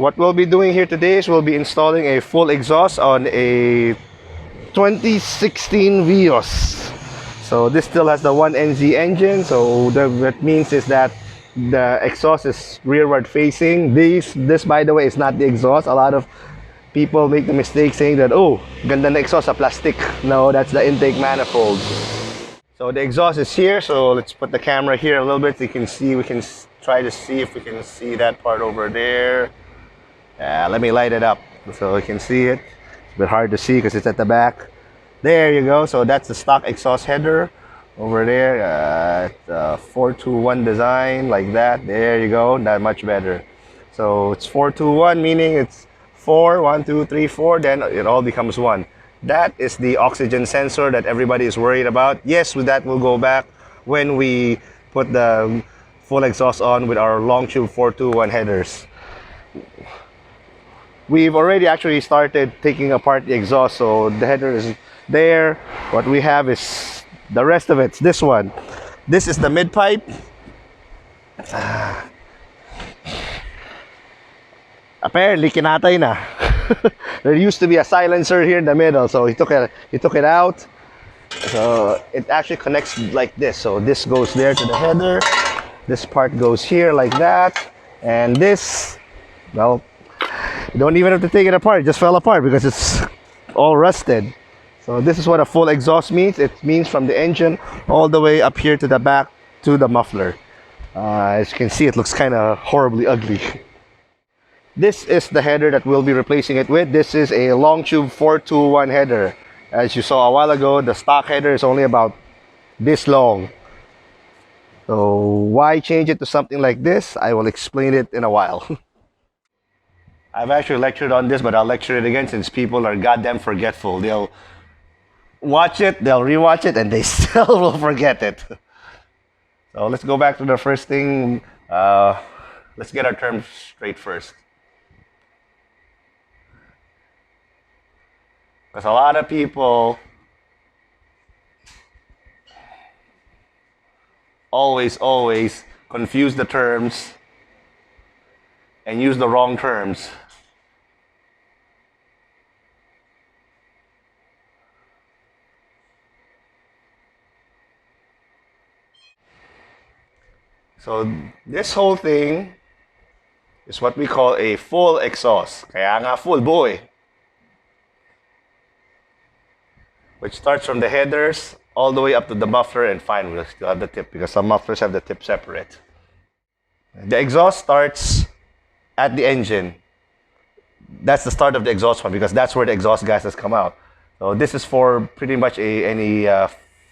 What we'll be doing here today is we'll be installing a full exhaust on a 2016 Vios. So this still has the 1NZ engine, so that means is that the exhaust is rearward facing. This by the way is not the exhaust. A lot of people make the mistake saying that, oh, ganda na exhaust sa plastic. No, that's the intake manifold. So the exhaust is here, so let's put the camera here a little bit so you can see. We can try to see if we can see that part over there. Let me light it up so you can see it. It's a bit hard to see because it's at the back. There you go. So that's the stock exhaust header over there. 421 design like that. There you go. Not much better. So it's 421, meaning it's 4, 1, 2, 3, 4. Then it all becomes 1. That is the oxygen sensor that everybody is worried about. Yes, with that we'll go back when we put the full exhaust on with our long tube 421 headers. We've already actually started taking apart the exhaust, so the header is there. What we have is the rest of it. This one. This is the mid pipe. Apparently, kinatay na. There used to be a silencer here in the middle, so he took it out. So it actually connects like this. So this goes there to the header. This part goes here like that, and this, well, you don't even have to take it apart. It just fell apart because it's all rusted. So this is what a full exhaust means. It means from the engine all the way up here to the back to the muffler. As you can see, it looks kind of horribly ugly. This is the header that we'll be replacing it with. This is a long tube 421 header. As you saw a while ago, the stock header is only about this long. So why change it to something like this? I will explain it in a while. I've actually lectured on this, but I'll lecture it again since people are goddamn forgetful. They'll watch it, they'll rewatch it, and they still will forget it. So let's go back to the first thing. Let's get our terms straight first. Because a lot of people always confuse the terms and use the wrong terms. So this whole thing is what we call a full exhaust. Kaya nga full boy. Which starts from the headers all the way up to the muffler, and fine, we'll still have the tip because some mufflers have the tip separate. The exhaust starts at the engine. That's the start of the exhaust one because that's where the exhaust gases come out. So this is for pretty much any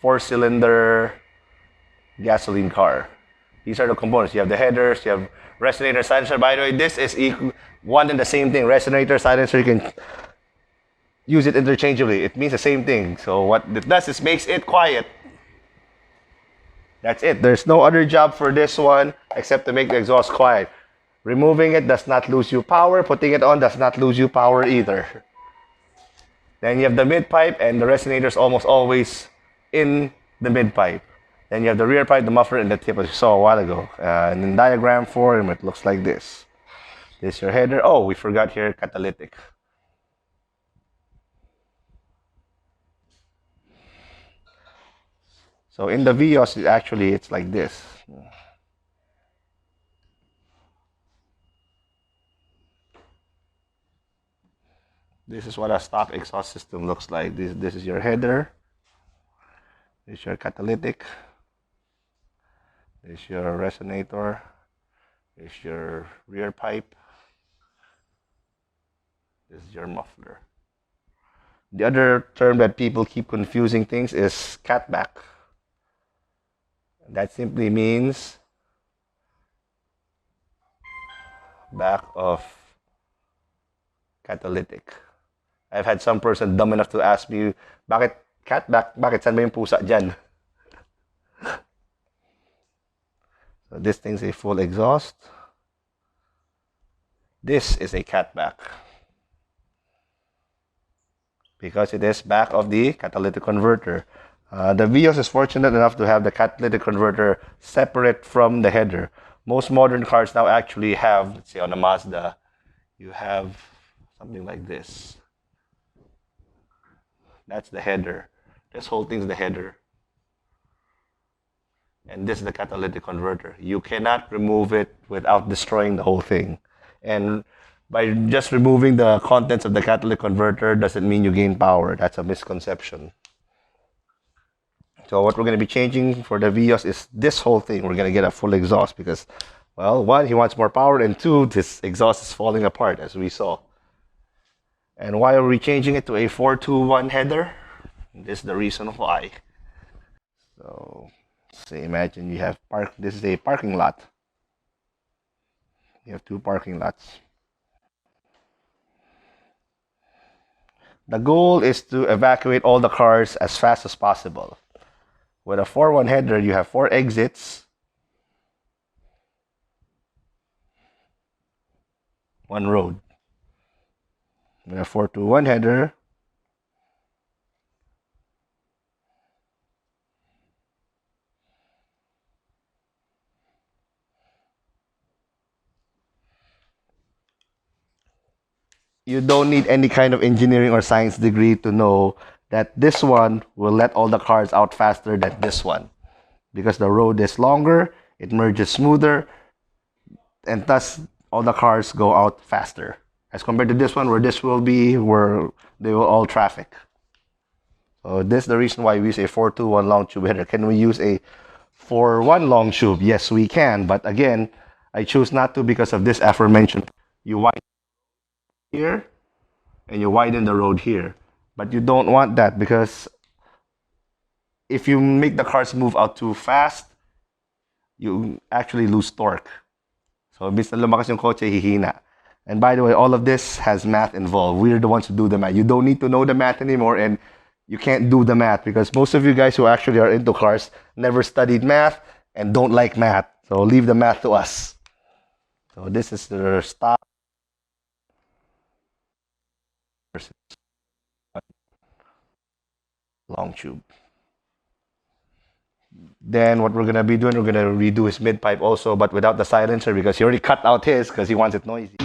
4-cylinder gasoline car. These are the components. You have the headers, you have resonator, silencer. By the way, this is one and the same thing. Resonator, silencer, you can use it interchangeably. It means the same thing. So what it does is makes it quiet. That's it. There's no other job for this one except to make the exhaust quiet. Removing it does not lose you power. Putting it on does not lose you power either. Then you have the mid pipe, and the resonator is almost always in the mid pipe. Then you have the rear pipe, the muffler, and the tip, as you saw a while ago. And in diagram form, it looks like this. This is your header. Oh, we forgot here, catalytic. So in the Vios, actually, it's like this. This is what a stock exhaust system looks like. This is your header. This is your catalytic. This is your resonator. This is your rear pipe. This is your muffler. The other term that people keep confusing things is catback. That simply means back of catalytic. I've had some person dumb enough to ask me, bakit catback? Bakit saan ba yung pusa dyan? So this thing's a full exhaust. This is a catback because it is back of the catalytic converter. The Vios is fortunate enough to have the catalytic converter separate from the header. Most modern cars now actually have, let's say on a Mazda, you have something like this. That's the header. This whole thing's the header. And this is the catalytic converter. You cannot remove it without destroying the whole thing. And by just removing the contents of the catalytic converter doesn't mean you gain power. That's a misconception. So what we're going to be changing for the Vios is this whole thing. We're going to get a full exhaust because, well, one, he wants more power, and two, this exhaust is falling apart as we saw. And why are we changing it to a 4-2-1 header? This is the reason why. So, say imagine you have this is a parking lot. You have two parking lots. The goal is to evacuate all the cars as fast as possible. With a 4-1 header, you have 4 exits, 1 road. With a 4-2-1 header, you don't need any kind of engineering or science degree to know that this one will let all the cars out faster than this one. Because the road is longer, it merges smoother, and thus all the cars go out faster. As compared to this one, where this will be where they will all traffic. So this is the reason why we use a 4-2-1 long tube header. Can we use a 4-1 long tube? Yes, we can. But again, I choose not to because of this aforementioned. You widen here and you widen the road here. But you don't want that because if you make the cars move out too fast, you actually lose torque. So, bis na lumakas yung kotse, hihina. And by the way, all of this has math involved. We're the ones who do the math. You don't need to know the math anymore, and you can't do the math because most of you guys who actually are into cars never studied math and don't like math. So leave the math to us. So this is the stop. Long tube. Then what we're gonna be doing, we're gonna redo his mid pipe also, but without the silencer because he already cut out his because he wants it noisy.